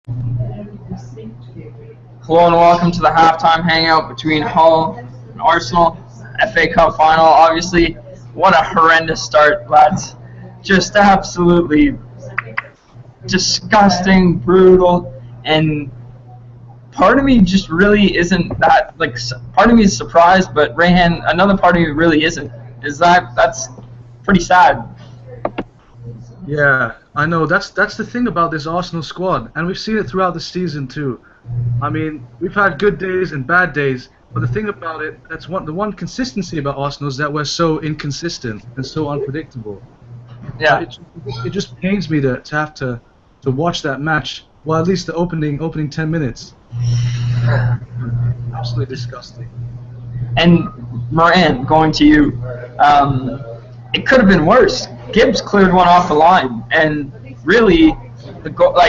Hello and welcome to the halftime hangout between Hull and Arsenal, FA Cup final. Obviously, what a horrendous start, lads. Just absolutely disgusting, brutal, and part of me just really isn't that, part of me is surprised, but Rayhan, another part of me really isn't. That's pretty sad. Yeah, I know. That's the thing about this Arsenal squad, and we've seen it throughout the season too. I mean, we've had good days and bad days, but the thing about it, the one consistency about Arsenal is that we're so inconsistent and so unpredictable. Yeah. It just pains me to have to watch that match. Well, at least the opening 10 minutes. Absolutely disgusting. And Moran, going to you, it could have been worse. Gibbs cleared one off the line, and really, the goal,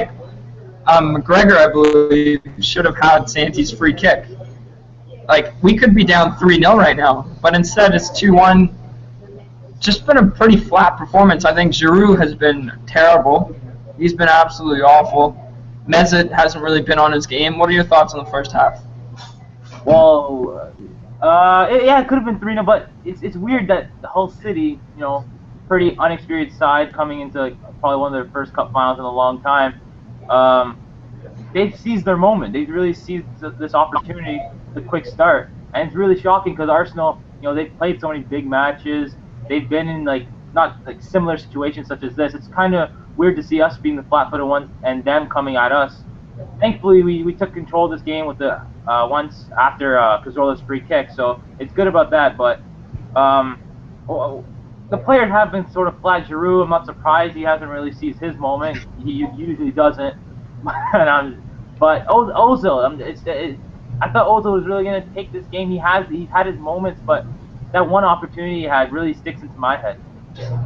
McGregor, I believe, should have had Santi's free kick. Like, we could be down 3-0 right now, but instead it's 2-1. Just been a pretty flat performance. I think Giroud has been terrible. He's been absolutely awful. Mesut hasn't really been on his game. What are your thoughts on the first half? Well, it could have been 3-0, but it's weird that the whole city, pretty unexperienced side coming into probably one of their first cup finals in a long time, they've seized their moment. They've really seized this opportunity, the quick start, and it's really shocking because Arsenal, they've played so many big matches. They've been in not similar situations such as this. It's kind of weird to see us being the flat-footed ones and them coming at us. Thankfully, we took control of this game with the once after Cazorla's free kick, so it's good about that. But the players have been sort of flat. Giroud, I'm not surprised he hasn't really seized his moment. He usually doesn't. But Ozil, I thought Ozil was really going to take this game. He's had his moments, but that one opportunity he had really sticks into my head.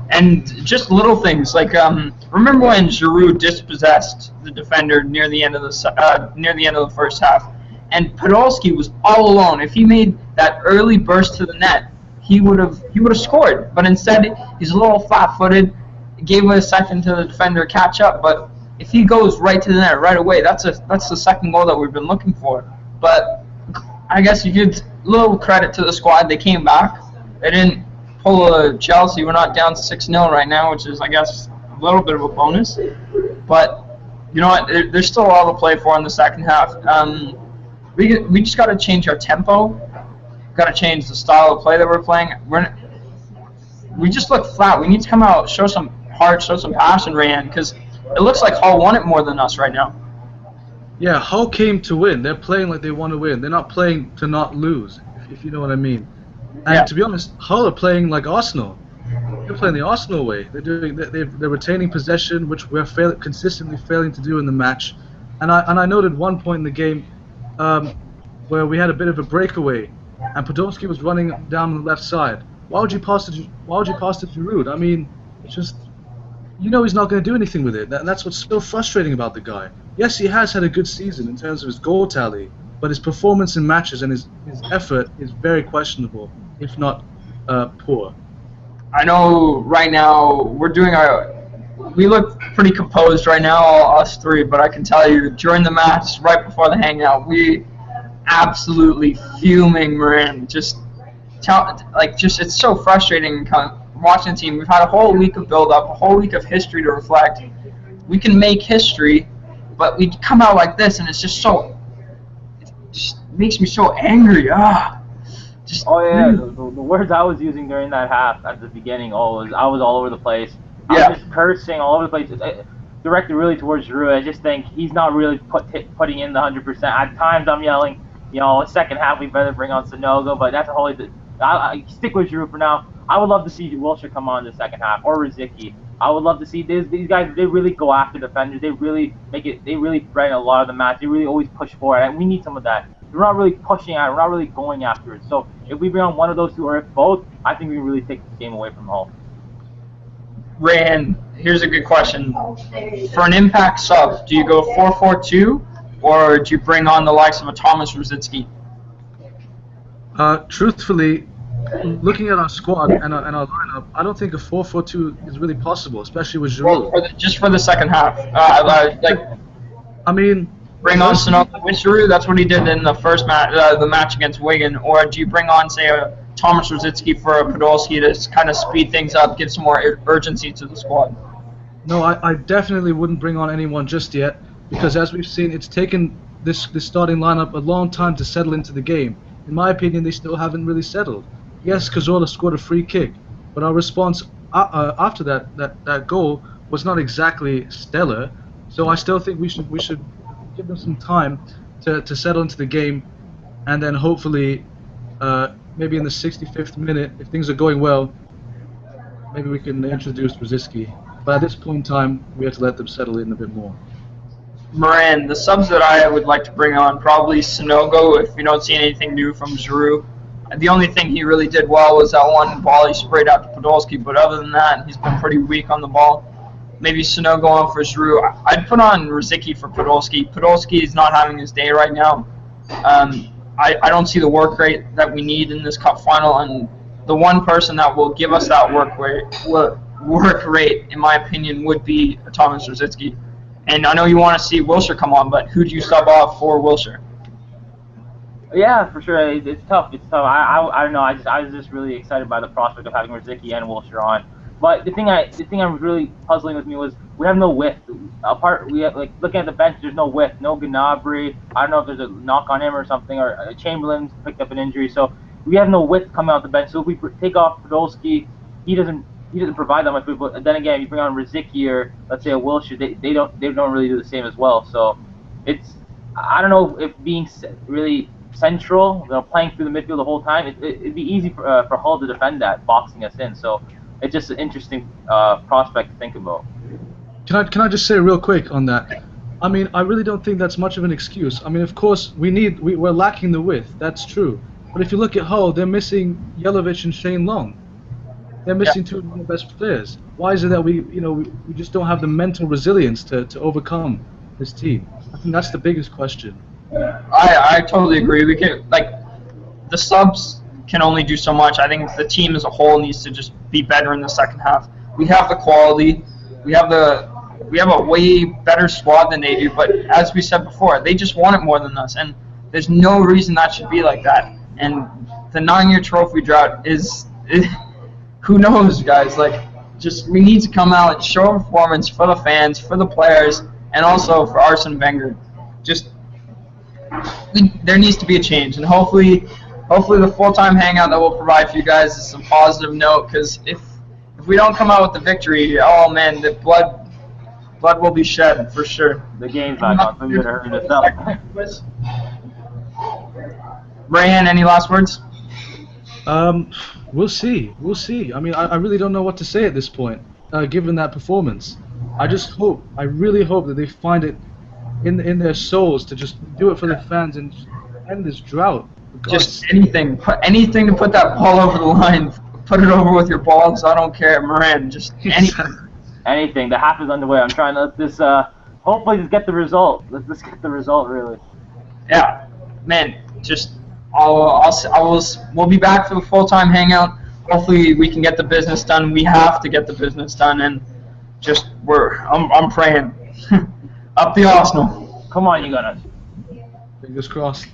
And just little things remember when Giroud dispossessed the defender near the end of the first half, and Podolski was all alone. If he made that early burst to the net, he would have scored. But instead, he's a little flat-footed. Gave it a second to the defender catch up. But if he goes right to the net right away, that's the second goal that we've been looking for. But I guess you give a little credit to the squad. They came back. They didn't pull a Chelsea. We're not down 6-0 right now, which is, I guess, a little bit of a bonus. But you know what? There's still all to play for in the second half. We just got to change our tempo. Got to change the style of play that we're playing. We just look flat. We need to come out, show some heart, show some passion, Ryan, because it looks like Hull won it more than us right now. Yeah, Hull came to win. They're playing like they want to win. They're not playing to not lose, if you know what I mean. And yeah. To be honest, Hull are playing like Arsenal. They're playing the Arsenal way. They're retaining possession, which we're consistently failing to do in the match. And I noted one point in the game where we had a bit of a breakaway, and Podolski was running down the left side. Why would you pass to Giroud? I mean, it's just, he's not going to do anything with it. That's what's so frustrating about the guy. Yes, he has had a good season in terms of his goal tally, but his performance in matches and his effort is very questionable, if not poor. I know right now we look pretty composed right now, all us three, but I can tell you during the match, right before the hangout, we absolutely fuming, Moran. It's so frustrating watching the team. We've had a whole week of build-up, a whole week of history to reflect. We can make history, but we come out like this, and it's just it just makes me so angry. The words I was using during that half at the beginning, I was all over the place. I was just cursing all over the place, directed really towards Giroud. I just think he's not really putting in the 100%. At times I'm yelling, second half we better bring on Sonogo, but that's a whole. I stick with Giroud for now. I would love to see Wilshere come on in the second half, or Rosicky. I would love to see these guys. They really go after defenders. They really make it. They really threaten a lot of the match. They really always push forward, and we need some of that. We're not really pushing at it. We're not really going after it. So if we bring on one of those two, or if both, I think we really take this game away from Hull. Ryan, here's a good question. For an impact sub, do you go 4-4-2, or do you bring on the likes of a Thomas Rosicky? Truthfully, looking at our squad and our lineup, I don't think a 4-4-2 is really possible, especially with Giroud. Well, just for the second half. I mean, Bring on Sanogo with Giroud. That's what he did in the first match, the match against Wigan. Or do you bring on, say, a Thomas Rosicky for a Podolski to kind of speed things up, give some more urgency to the squad? No, I definitely wouldn't bring on anyone just yet, because as we've seen, it's taken this starting lineup a long time to settle into the game. In my opinion, they still haven't really settled. Yes, Cazorla scored a free kick, but our response after that goal was not exactly stellar. So I still think we should give them some time to settle into the game, and then hopefully, maybe in the 65th minute, if things are going well, maybe we can introduce Rosicky. But at this point in time, we have to let them settle in a bit more. Moran, the subs that I would like to bring on, probably Sanogo if you don't see anything new from Giroud. The only thing he really did well was that one ball he sprayed out to Podolski, but other than that, he's been pretty weak on the ball. Maybe Sanogo on for Giroud. I'd put on Rosicky for Podolski. Podolski is not having his day right now. I don't see the work rate that we need in this cup final, and the one person that will give us that work rate, in my opinion, would be Thomas Rosicky. And I know you want to see Wilshere come on, but who do you sub off for Wilshere? Yeah, for sure. It's tough. It's tough. I don't know. I was just really excited by the prospect of having Rosicky and Wilshere on. But the thing that was really puzzling with me was we have no width. We have, like, looking at the bench, there's no width. No Gnabry. I don't know if there's a knock on him or something, or Chamberlain's picked up an injury. So we have no width coming out the bench. So if we take off Podolski, he doesn't provide that much width. But then again, if you bring on Rosicky or let's say a Wilshere, they don't really do the same as well. So I don't know if being really central, playing through the midfield the whole time, it'd be easy for Hull to defend that, boxing us in. So it's just an interesting prospect to think about. Can I just say real quick on that? I mean, I really don't think that's much of an excuse. I mean, of course, we're lacking the width. That's true. But if you look at Hull, they're missing Yelovich and Shane Long. They're missing two of the best players. Why is it that we just don't have the mental resilience to overcome this team? I think that's the biggest question. I totally agree. We can, like, the subs can only do so much. I think the team as a whole needs to just be better in the second half. We have the quality. We have a way better squad than they do. But as we said before, they just want it more than us, and there's no reason that should be like that. And the 9-year trophy drought who knows, guys? Like, just we need to come out and show a performance for the fans, for the players, and also for Arsene Wenger. There needs to be a change, and hopefully the full-time hangout that we'll provide for you guys is some positive note, because if we don't come out with the victory, oh man, the blood will be shed for sure. The game's not going to hurt us up. Rayan, any last words? We'll see. I mean, I really don't know what to say at this point, given that performance. I really hope that they find it in their souls to just do it for the fans and end this drought. Just anything. Put anything to put that ball over the line. Put it over with your balls. I don't care. Moran, just anything. Anything. The half is underway. I'm trying to let this, hopefully just get the result. Let's get the result, really. Yeah. Man, just, we'll be back for the full-time hangout. Hopefully we can get the business done. We have to get the business done, and just, I'm praying. Up the Arsenal. Come on, you got us. Fingers crossed.